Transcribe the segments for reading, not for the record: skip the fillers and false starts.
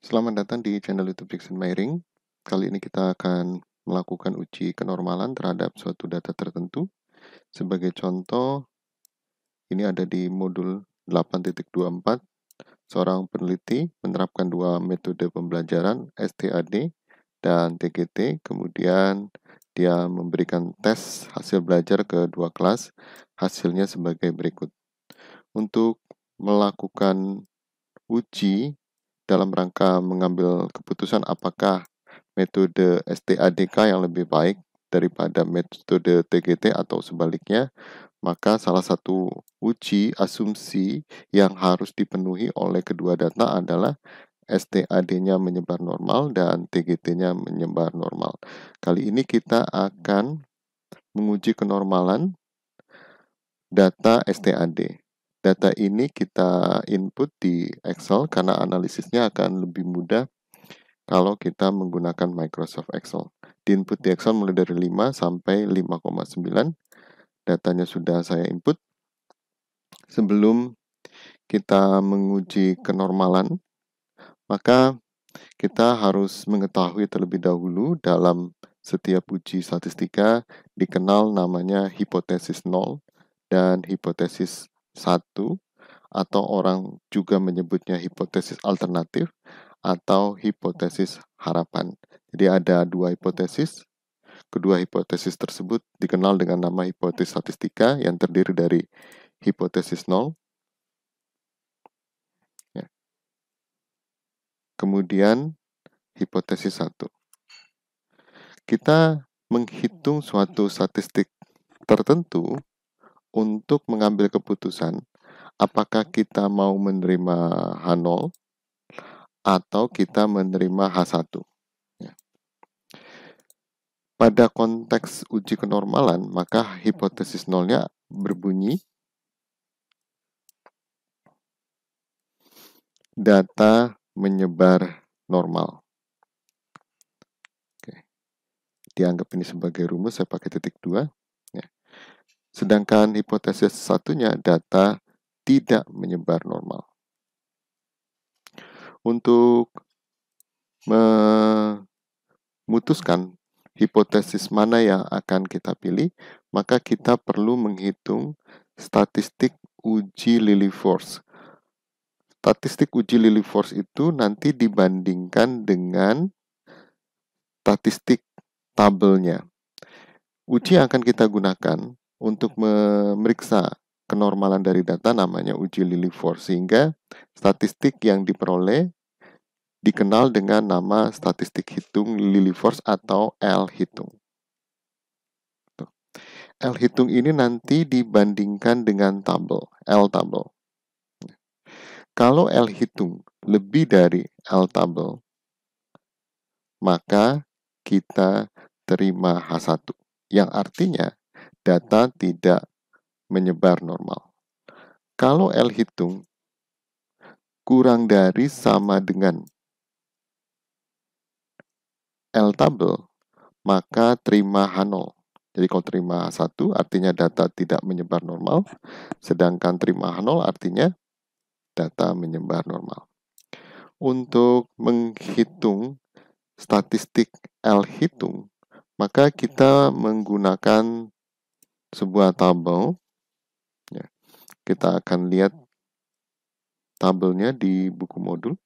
Selamat datang di channel YouTube Jackson Myring. Kali ini kita akan melakukan uji kenormalan terhadap suatu data tertentu. Sebagai contoh, ini ada di modul 8.24. Seorang peneliti menerapkan dua metode pembelajaran, STAD dan TGT. Kemudian dia memberikan tes hasil belajar ke dua kelas. Hasilnya sebagai berikut. Untuk melakukan uji dalam rangka mengambil keputusan apakah metode STADK yang lebih baik daripada metode TGT atau sebaliknya, maka salah satu uji asumsi yang harus dipenuhi oleh kedua data adalah STAD-nya menyebar normal dan TGT-nya menyebar normal. Kali ini kita akan menguji kenormalan data STAD. Data ini kita input di Excel karena analisisnya akan lebih mudah kalau kita menggunakan Microsoft Excel. Di input di Excel mulai dari 5 sampai 5,9. Datanya sudah saya input. Sebelum kita menguji kenormalan, maka kita harus mengetahui terlebih dahulu dalam setiap uji statistika dikenal namanya hipotesis 0 dan hipotesis 1, atau orang juga menyebutnya hipotesis alternatif atau hipotesis harapan. Jadi ada dua hipotesis. Kedua hipotesis tersebut dikenal dengan nama hipotesis statistika yang terdiri dari hipotesis 0, ya. Kemudian hipotesis 1. Kita menghitung suatu statistik tertentu untuk mengambil keputusan apakah kita mau menerima H0 atau kita menerima H1. Ya. Pada konteks uji kenormalan, maka hipotesis 0-nya berbunyi data menyebar normal. Oke. Dianggap ini sebagai rumus, saya pakai titik 2. Ya. Sedangkan hipotesis satunya data tidak menyebar normal. Untuk memutuskan hipotesis mana yang akan kita pilih, maka kita perlu menghitung statistik uji Lilliefors. Statistik uji Lilliefors itu nanti dibandingkan dengan statistik tabelnya. Uji yang akan kita gunakan untuk memeriksa kenormalan dari data namanya uji Lilliefors, sehingga statistik yang diperoleh dikenal dengan nama statistik hitung Lilliefors atau L-hitung. L-hitung ini nanti dibandingkan dengan tabel, L-tabel. Kalau L-hitung lebih dari L-tabel, maka kita terima H1, yang artinya data tidak menyebar normal. Kalau L-hitung kurang dari sama dengan L-tabel, maka terima H0. Jadi kalau terima H1 artinya data tidak menyebar normal, sedangkan terima H0 artinya data menyebar normal. Untuk menghitung statistik L-hitung, maka kita menggunakan sebuah tabel. Ya. Kita akan lihat tabelnya di buku modul.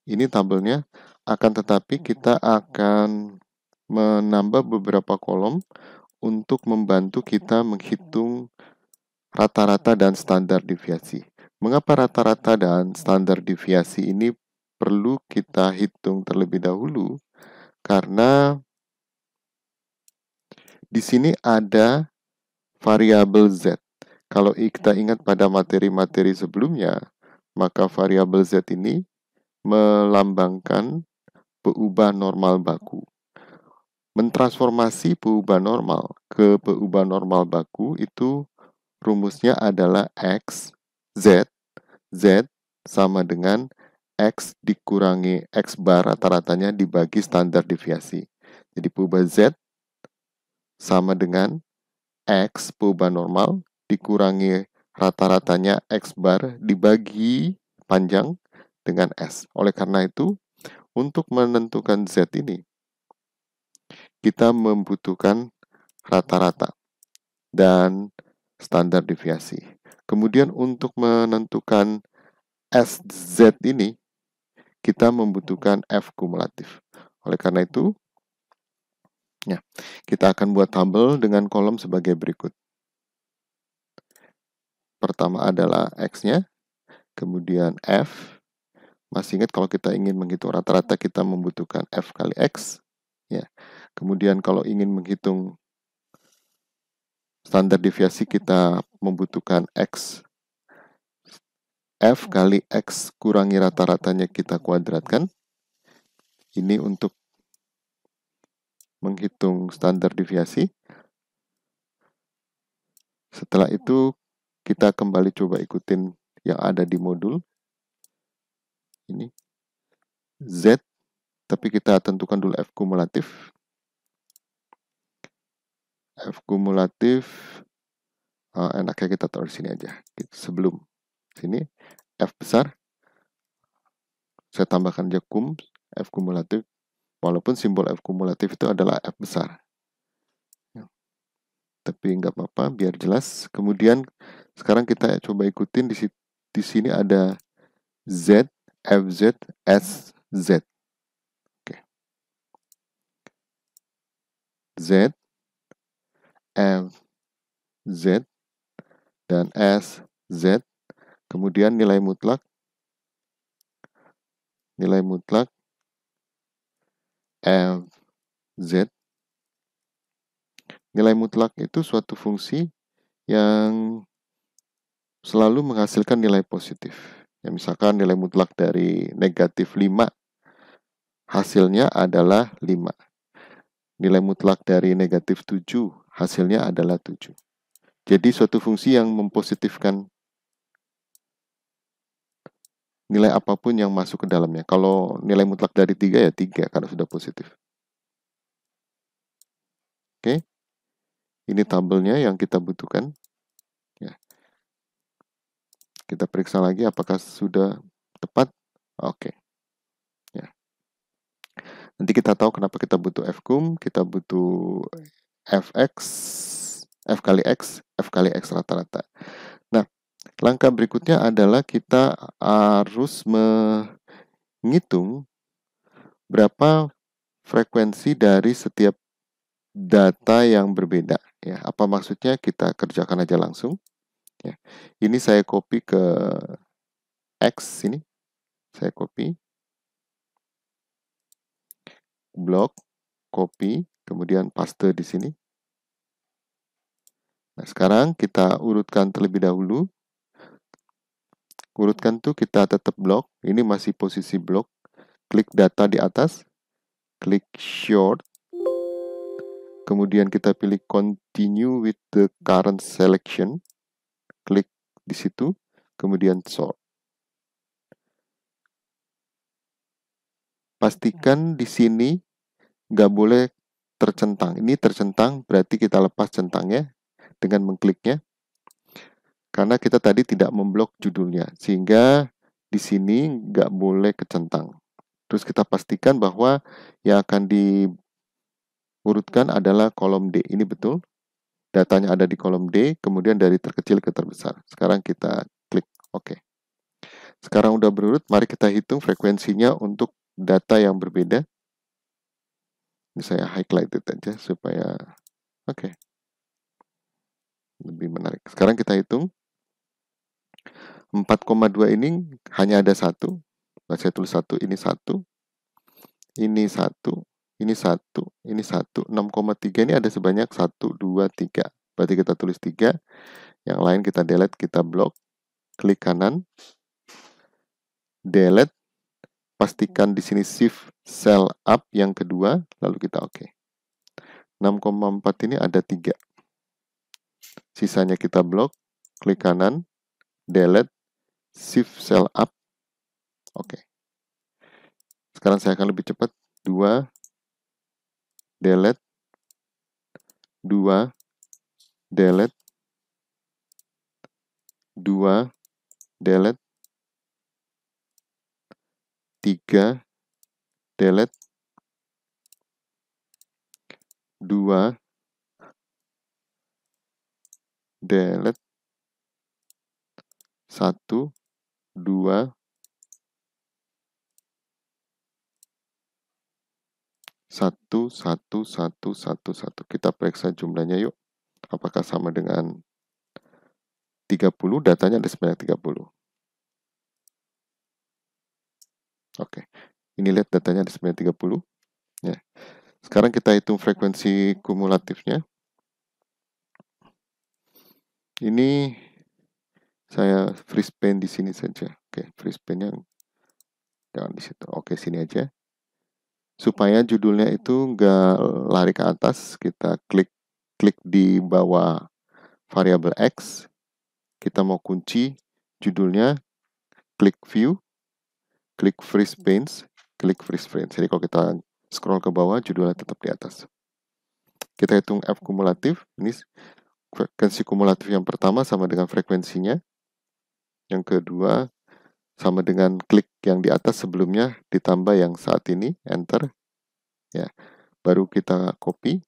Ini tabelnya, akan tetapi kita akan menambah beberapa kolom untuk membantu kita menghitung rata-rata dan standar deviasi. Mengapa rata-rata dan standar deviasi ini perlu kita hitung terlebih dahulu? Karena di sini ada variabel Z. Kalau kita ingat pada materi-materi sebelumnya, maka variabel Z ini melambangkan peubah normal baku. Mentransformasi peubah normal ke peubah normal baku itu rumusnya adalah X, Z sama dengan X dikurangi X bar rata-ratanya dibagi standar deviasi. Jadi peubah Z sama dengan X perubahan normal dikurangi rata-ratanya X bar dibagi panjang dengan S. Oleh karena itu, untuk menentukan Z ini, kita membutuhkan rata-rata dan standar deviasi. Kemudian untuk menentukan SZ ini, kita membutuhkan F kumulatif. Oleh karena itu, ya, kita akan buat tabel dengan kolom sebagai berikut. Pertama adalah X-nya, kemudian F. Masih ingat kalau kita ingin menghitung rata-rata, kita membutuhkan F kali X. Ya. Kemudian kalau ingin menghitung standar deviasi, kita membutuhkan X. F kali X kurangi rata-ratanya kita kuadratkan. Ini untuk menghitung standar deviasi. Setelah itu, kita kembali coba ikutin yang ada di modul. Ini Z, tapi kita tentukan dulu F kumulatif. F kumulatif, enaknya kita taruh di sini aja. Sebelum sini, F besar, saya tambahkan aja F kumulatif, walaupun simbol F kumulatif itu adalah F besar. Tapi nggak apa-apa, biar jelas. Kemudian sekarang kita coba ikutin di sini ada Z, FZ, SZ. Oke. Z, FZ, dan SZ. Kemudian nilai mutlak FZ. Nilai mutlak itu suatu fungsi yang selalu menghasilkan nilai positif. Ya, misalkan nilai mutlak dari negatif 5, hasilnya adalah 5. Nilai mutlak dari negatif 7, hasilnya adalah 7. Jadi suatu fungsi yang mempositifkan nilai apapun yang masuk ke dalamnya. Kalau nilai mutlak dari 3 ya 3 karena sudah positif. Oke. Ini tabelnya yang kita butuhkan. Ya. Kita periksa lagi apakah sudah tepat. Oke. Ya. Nanti kita tahu kenapa kita butuh Fkum, kita butuh Fx, F kali X rata-rata. Nah, langkah berikutnya adalah kita harus menghitung berapa frekuensi dari setiap data yang berbeda. Ya, apa maksudnya? Kita kerjakan aja langsung. Ya. Ini saya copy ke X ini. Saya copy. Blok, copy, kemudian paste di sini. Nah, sekarang kita urutkan terlebih dahulu. Urutkan tuh kita tetap blok. Ini masih posisi blok. Klik data di atas. Klik short. Kemudian kita pilih continue with the current selection. Klik di situ. Kemudian sort. Pastikan di sini nggak boleh tercentang. Ini tercentang berarti kita lepas centangnya dengan mengkliknya. Karena kita tadi tidak memblok judulnya, sehingga di sini nggak boleh kecentang. Terus kita pastikan bahwa yang akan diurutkan adalah kolom D. Ini betul, datanya ada di kolom D, kemudian dari terkecil ke terbesar. Sekarang kita klik OK. Sekarang udah berurut, mari kita hitung frekuensinya untuk data yang berbeda. Ini saya highlighted aja supaya OK. Lebih menarik. Sekarang kita hitung. 4,2 ini hanya ada satu. Saya tulis satu, ini satu. Ini satu, ini satu, ini satu. 6,3 ini ada sebanyak 1, 2, 3. Berarti kita tulis 3. Yang lain kita delete, kita blok. Klik kanan. Delete. Pastikan di sini shift cell up yang kedua. Lalu kita OK. 6,4 ini ada 3. Sisanya kita blok. Klik kanan. Delete. Shift cell up. Oke. Sekarang saya akan lebih cepat. 2. Delete. 2. delete, 2, delete, 3, delete, 2, delete, 1, 2, 1, 1, 1, 1, 1. Kita periksa jumlahnya yuk. Apakah sama dengan 30? Datanya ada sebanyak 30. Oke. Ini lihat datanya ada sebanyak 30. Ya. Sekarang kita hitung frekuensi kumulatifnya. Ini saya freeze paint di sini saja. Oke, freeze paint-nya jangan di situ. Oke, sini aja. Supaya judulnya itu nggak lari ke atas, kita klik di bawah variabel X. Kita mau kunci judulnya, klik view, klik freeze paint, klik freeze paint. Jadi kalau kita scroll ke bawah, judulnya tetap di atas. Kita hitung F kumulatif. Ini frekuensi kumulatif yang pertama sama dengan frekuensinya. Yang kedua sama dengan klik yang di atas sebelumnya ditambah yang saat ini, enter. Ya, baru kita copy.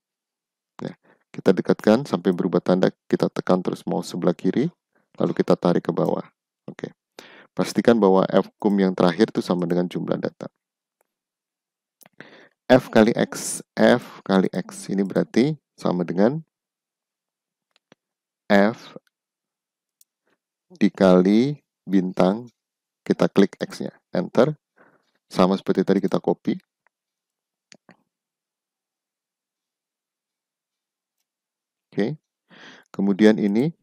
Ya, kita dekatkan sampai berubah tanda, kita tekan terus mouse sebelah kiri, lalu kita tarik ke bawah. Oke. Pastikan bahwa fkum yang terakhir itu sama dengan jumlah data. F kali X ini berarti sama dengan F dikali bintang, kita klik X-nya, enter. Sama seperti tadi kita copy. Oke. Kemudian ini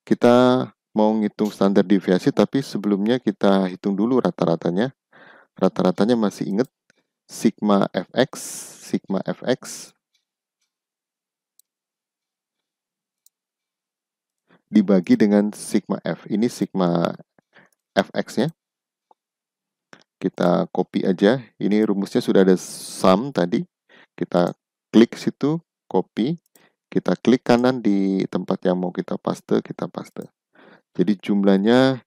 kita mau ngitung standar deviasi, tapi sebelumnya kita hitung dulu rata-ratanya. Rata-ratanya masih ingat sigma fx dibagi dengan sigma f. Ini sigma fx-nya. Kita copy aja. Ini rumusnya sudah ada sum tadi. Kita klik situ, copy. Kita klik kanan di tempat yang mau kita paste, kita paste. Jadi jumlahnya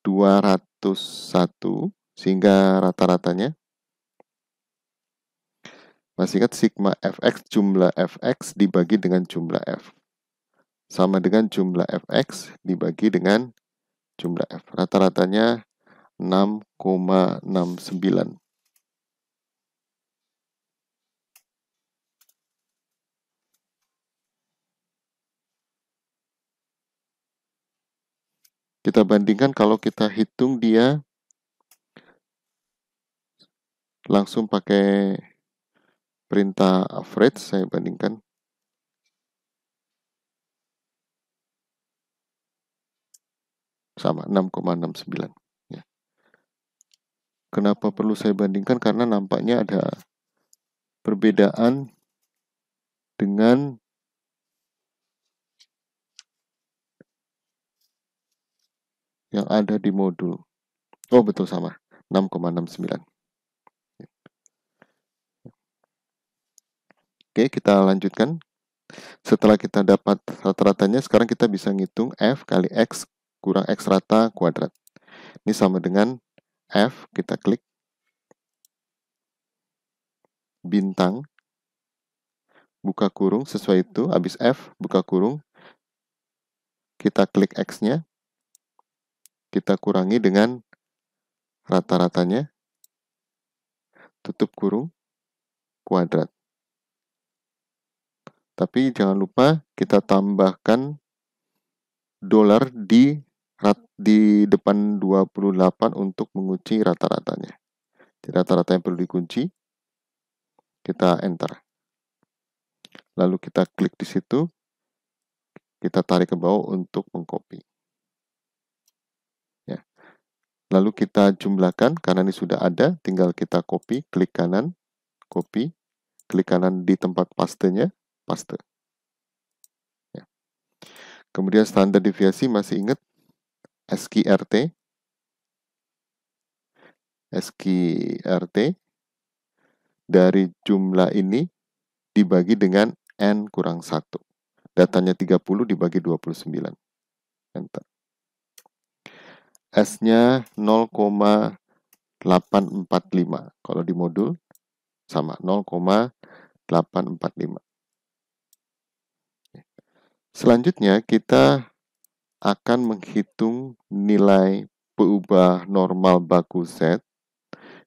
201, sehingga rata-ratanya masih ingat sigma fx, jumlah fx dibagi dengan jumlah f. Sama dengan jumlah fx dibagi dengan jumlah f. Rata-ratanya 6,69. Kita bandingkan kalau kita hitung dia langsung pakai perintah average, saya bandingkan. Sama 6,69. Ya. Kenapa perlu saya bandingkan? Karena nampaknya ada perbedaan dengan yang ada di modul. Oh, betul sama. 6,69. Oke, kita lanjutkan. Setelah kita dapat rata-ratanya, sekarang kita bisa ngitung F kali X kurang X rata kuadrat. Ini sama dengan F, kita klik bintang, buka kurung, sesuai itu, habis F, buka kurung, kita klik X-nya, kita kurangi dengan rata-ratanya, tutup kurung, kuadrat. Tapi jangan lupa kita tambahkan dolar di depan 28 untuk mengunci rata-ratanya. Jadi rata-rata yang perlu dikunci, kita enter. Lalu kita klik di situ, kita tarik ke bawah untuk mengcopy. Ya. Lalu kita jumlahkan, karena ini sudah ada, tinggal kita copy, klik kanan, copy, klik kanan di tempat pastenya, paste. Ya. Kemudian standar deviasi masih ingat SQRT. SQRT dari jumlah ini dibagi dengan N kurang 1. Datanya 30 dibagi 29. Enter. S-nya 0,845. Kalau di modul sama 0,845. Selanjutnya kita akan menghitung nilai peubah normal baku Z,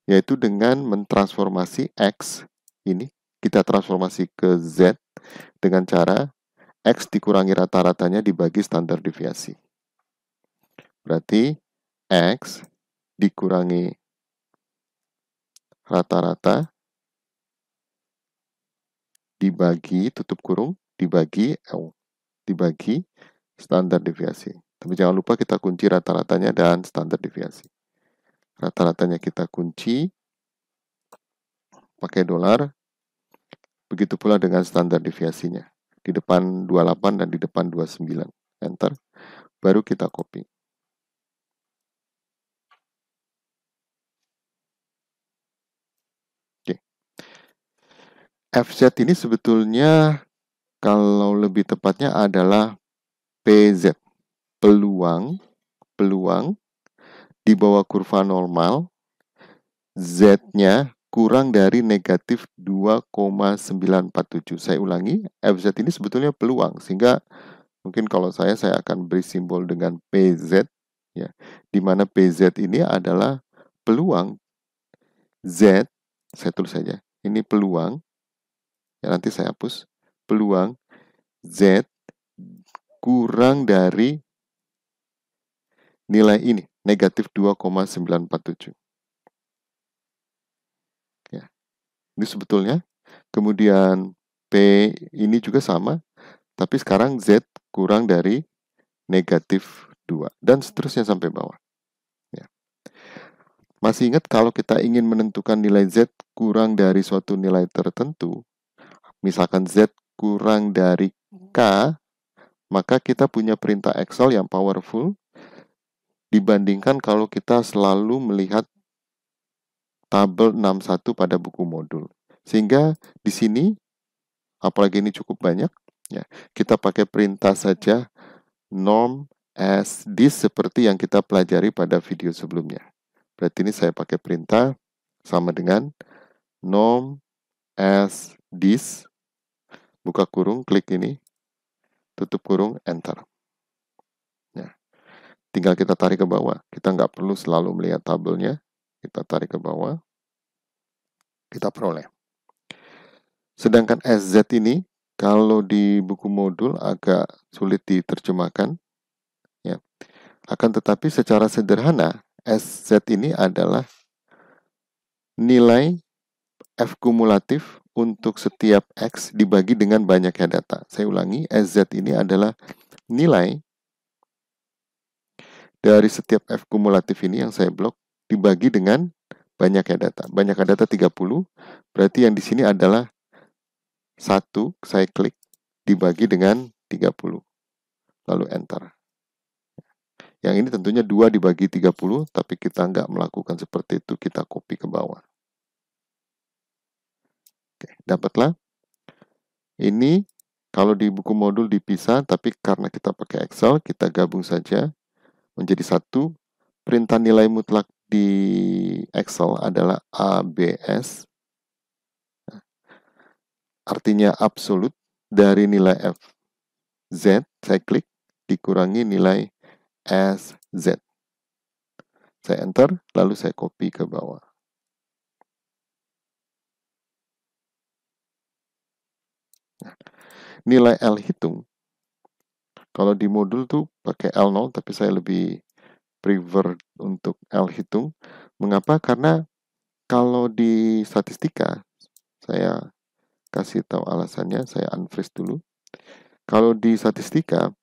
yaitu dengan mentransformasi X ini, kita transformasi ke Z dengan cara X dikurangi rata-ratanya dibagi standar deviasi. Berarti X dikurangi rata-rata dibagi, tutup kurung, dibagi L, dibagi standar deviasi. Tapi jangan lupa kita kunci rata-ratanya dan standar deviasi. Rata-ratanya kita kunci pakai $, begitu pula dengan standar deviasinya. Di depan 28 dan di depan 29. Enter. Baru kita copy. Oke. FZ ini sebetulnya kalau lebih tepatnya adalah PZ. Peluang di bawah kurva normal, Z-nya kurang dari negatif 2,947. Saya ulangi, FZ ini sebetulnya peluang, sehingga mungkin kalau saya akan beri simbol dengan PZ, ya, di mana PZ ini adalah peluang Z, saya tulis saja, ini peluang, ya nanti saya hapus, peluang Z kurang dari nilai ini, negatif 2,947. Ya, ini sebetulnya. Kemudian P ini juga sama, tapi sekarang Z kurang dari negatif 2, dan seterusnya sampai bawah. Ya. Masih ingat kalau kita ingin menentukan nilai Z kurang dari suatu nilai tertentu, misalkan Z kurang dari K, maka kita punya perintah Excel yang powerful dibandingkan kalau kita selalu melihat tabel 61 pada buku modul. Sehingga di sini, apalagi ini cukup banyak, ya, kita pakai perintah saja norm as this seperti yang kita pelajari pada video sebelumnya. Berarti ini saya pakai perintah sama dengan norm as this, buka kurung, klik ini, tutup kurung, enter. Ya. Tinggal kita tarik ke bawah. Kita nggak perlu selalu melihat tabelnya. Kita tarik ke bawah, kita peroleh. Sedangkan SZ ini, kalau di buku modul agak sulit diterjemahkan, ya. Akan tetapi secara sederhana, SZ ini adalah nilai F kumulatif untuk setiap X dibagi dengan banyaknya data. Saya ulangi, SZ ini adalah nilai dari setiap F kumulatif ini yang saya blok dibagi dengan banyaknya data. Banyaknya data 30, berarti yang di sini adalah 1, saya klik, dibagi dengan 30. Lalu enter. Yang ini tentunya 2 dibagi 30, tapi kita nggak melakukan seperti itu, kita copy ke bawah. Oke, dapatlah. Ini kalau di buku modul dipisah, tapi karena kita pakai Excel, kita gabung saja menjadi satu. Perintah nilai mutlak di Excel adalah ABS. Artinya absolut dari nilai F. Z, saya klik, dikurangi nilai SZ. Saya enter, lalu saya copy ke bawah. Nah, nilai L hitung, kalau di modul tuh pakai L0, tapi saya lebih prefer untuk L hitung. Mengapa? Karena kalau di statistika, saya kasih tahu alasannya, saya unfreeze dulu. Kalau di statistika,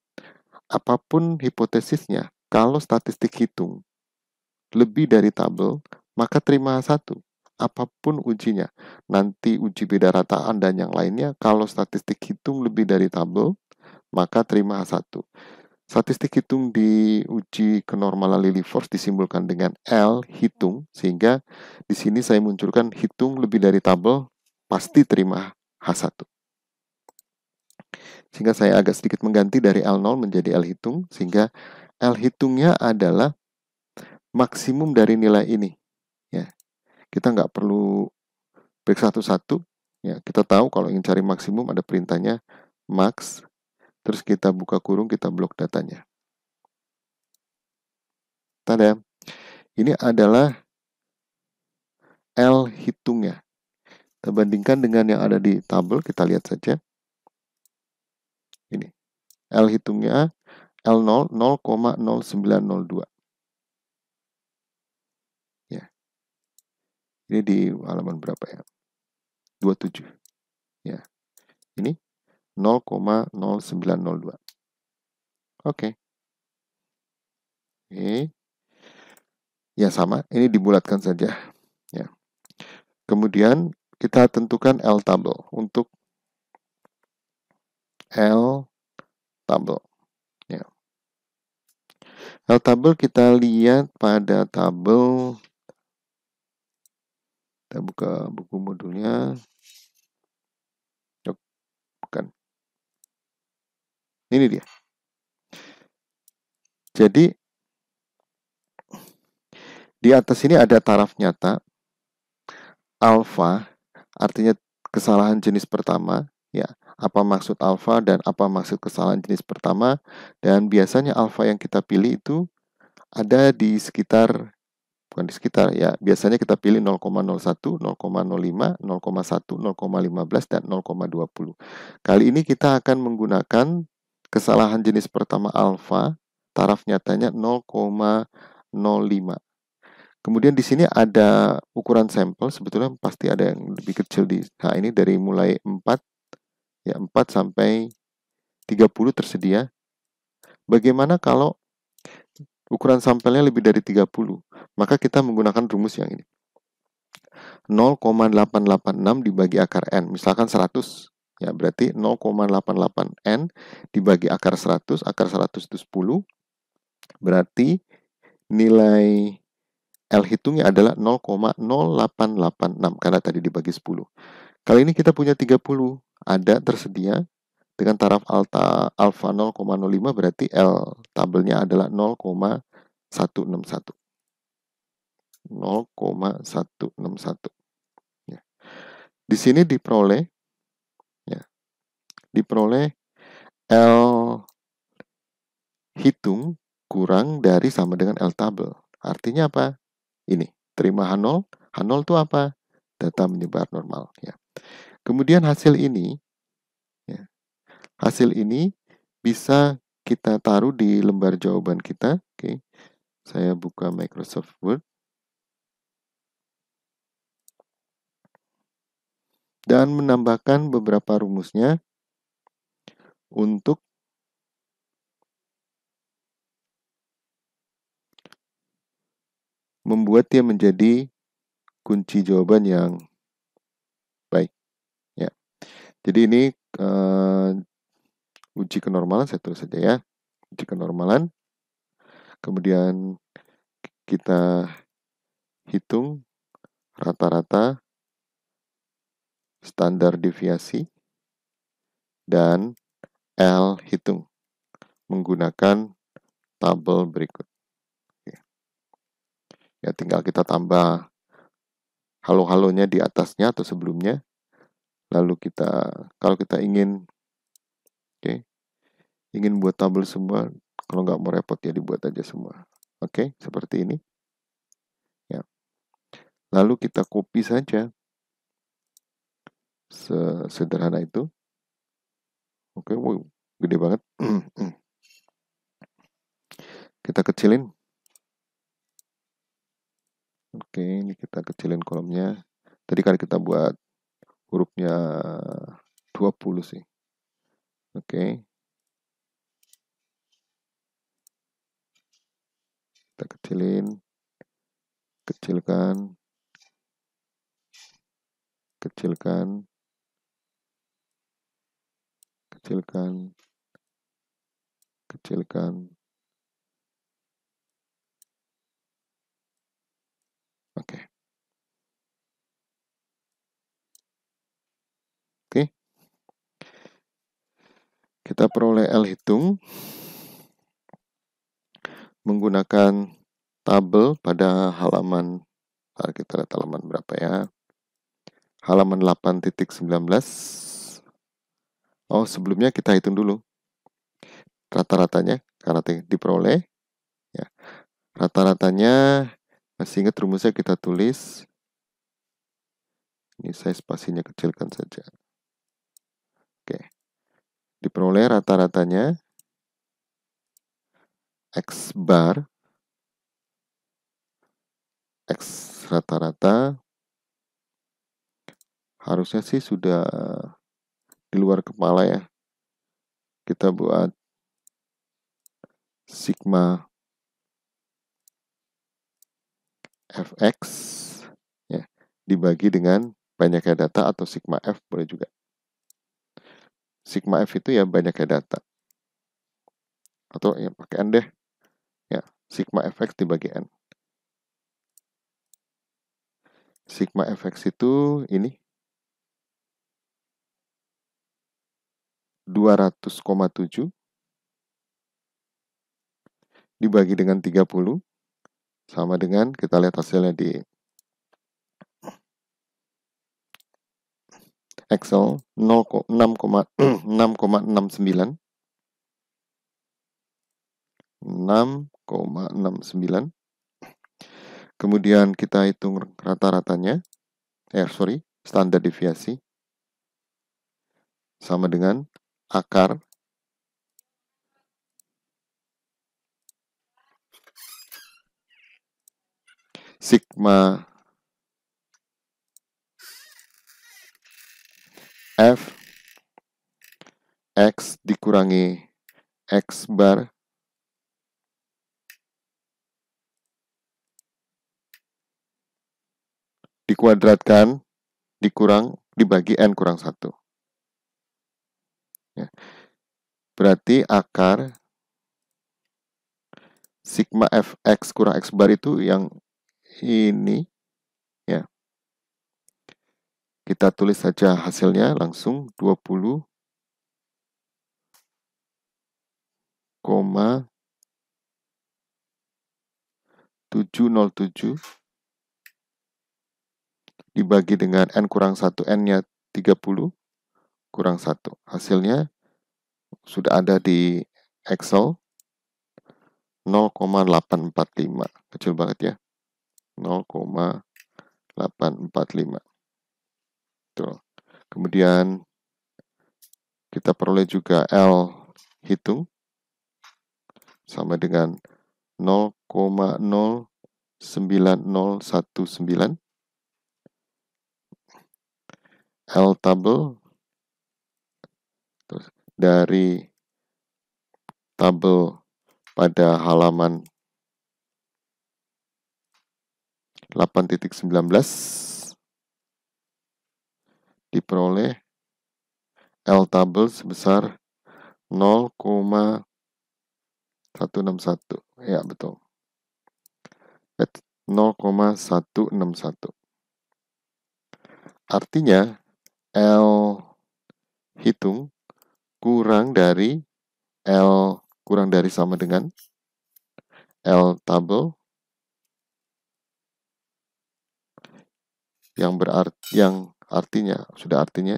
apapun hipotesisnya, kalau statistik hitung lebih dari tabel, maka terima 1. Apapun ujinya. Nanti uji beda rataan dan yang lainnya, kalau statistik hitung lebih dari tabel, maka terima 1. Statistik hitung di uji kenormalan Lilliefors disimbolkan dengan L hitung, sehingga di sini saya munculkan hitung lebih dari tabel, pasti terima H1. Sehingga saya agak sedikit mengganti dari L0 menjadi L hitung, sehingga L hitungnya adalah maksimum dari nilai ini. Ya, kita nggak perlu break satu-satu. Ya, kita tahu kalau ingin cari maksimum ada perintahnya max, terus kita buka kurung, kita blok datanya. Tada, ini adalah L hitungnya. Kita bandingkan dengan yang ada di tabel, kita lihat saja. Ini, L hitungnya L0 0,0902. Ya, ini di halaman berapa ya? 27. Ya, ini 0,0902. Oke. Oke. Ya sama, ini dibulatkan saja. Ya. Kemudian kita tentukan L tabel untuk L tabel. Ya. L tabel kita lihat pada tabel. Kita buka buku modulnya. Bukan. Ini dia. Jadi di atas ini ada taraf nyata. Alfa artinya kesalahan jenis pertama. Ya, apa maksud alfa dan apa maksud kesalahan jenis pertama. Dan biasanya alfa yang kita pilih itu ada di sekitar, bukan di sekitar ya, biasanya kita pilih 0,01, 0,05, 0,1, 0,15 dan 0,20. Kali ini kita akan menggunakan kesalahan jenis pertama alfa, taraf nyatanya 0,05. Kemudian di sini ada ukuran sampel, sebetulnya pasti ada yang lebih kecil di ini dari mulai 4 ya, 4 sampai 30 tersedia. Bagaimana kalau ukuran sampelnya lebih dari 30? Maka kita menggunakan rumus yang ini. 0,886 dibagi akar N. Misalkan 100. Ya, berarti 0,88 N dibagi akar 100. Akar 100 itu 10. Berarti nilai L hitungnya adalah 0,0886 karena tadi dibagi 10. Kali ini kita punya 30. Ada tersedia dengan taraf alfa 0,05 berarti L tabelnya adalah 0,161. 0,161. Ya. Di sini diperoleh L hitung kurang dari sama dengan L tabel. Artinya apa? Ini, terima H0. H0 itu apa? Data menyebar normal. Ya. Kemudian ya, hasil ini bisa kita taruh di lembar jawaban kita. Oke, saya buka Microsoft Word. Dan menambahkan beberapa rumusnya untuk membuat dia menjadi kunci jawaban yang baik. Ya. Jadi ini uji kenormalan, saya tulis saja ya. Uji kenormalan. Kemudian kita hitung rata-rata, standar deviasi, dan L hitung menggunakan tabel berikut. Ya, tinggal kita tambah halo-halonya di atasnya atau sebelumnya. Lalu kalau kita ingin buat tabel semua, kalau nggak mau repot ya dibuat aja semua. Oke, seperti ini. Ya. Lalu kita copy saja. Sederhana itu. Oke, wow, gede banget. Kita kecilin. Oke, ini kita kecilin kolomnya. Tadi kan kita buat hurufnya 20 sih. Oke. Kita kecilin. Kecilkan. Kecilkan. Kecilkan. Kecilkan. Oke. Oke. Kita peroleh L hitung menggunakan tabel pada halaman, kita lihat halaman berapa ya, halaman 8.19. Oh, sebelumnya kita hitung dulu rata-ratanya, karena diperoleh ya. Rata-ratanya, masih ingat rumusnya, kita tulis. Ini saya spasinya kecilkan saja. Oke. Diperoleh rata-ratanya X bar, X rata-rata harusnya sih sudah di luar kepala ya. Kita buat sigma fx ya, dibagi dengan banyaknya data, atau sigma f boleh juga. Sigma f itu ya banyaknya data, atau ya pakai n deh ya, sigma fx dibagi n. Sigma fx itu ini 200,7 dibagi dengan 30 sama dengan, kita lihat hasilnya di Excel, 6,69. Kemudian kita hitung rata-ratanya, standar deviasi, sama dengan akar sigma f x dikurangi x bar dikuadratkan dibagi n kurang 1. Ya. Berarti akar sigma fx kurang x bar itu yang ini ya. Kita tulis saja hasilnya langsung 20,707 dibagi dengan n kurang 1, n-nya 30 kurang 1. Hasilnya sudah ada di Excel, 0,845. Kecil banget ya. 0,845. Tuh. Kemudian kita peroleh juga L hitung sama dengan 0,09019. L tabel, terus dari tabel pada halaman 8.19 diperoleh L tabel sebesar 0,161. Ya, betul. 0,161. Artinya L hitung kurang dari sama dengan L tabel yang artinya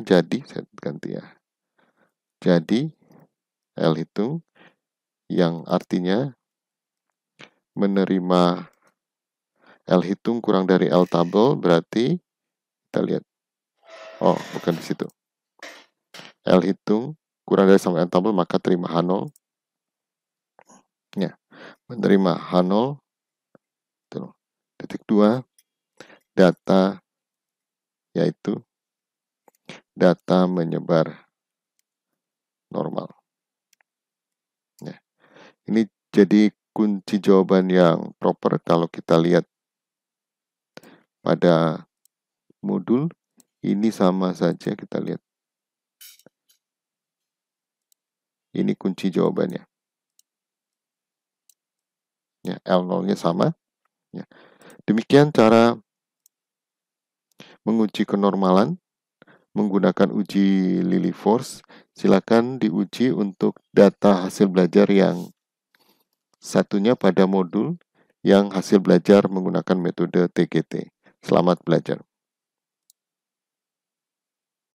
jadi, saya ganti ya. Jadi L hitung yang artinya menerima L hitung kurang dari L tabel, berarti kita lihat. Oh, bukan di situ. L hitung kurang dari sama L tabel, maka terima H0. Ya, menerima H0. Titik 2, data, yaitu data menyebar normal. Ya. Ini jadi kunci jawaban yang proper kalau kita lihat pada modul. Ini sama saja, kita lihat. Ini kunci jawabannya. Ya, L0-nya sama. Ya. Demikian cara menguji kenormalan menggunakan uji Lilliefors Silakan diuji untuk data hasil belajar yang satunya pada modul yang hasil belajar menggunakan metode TGT. Selamat belajar.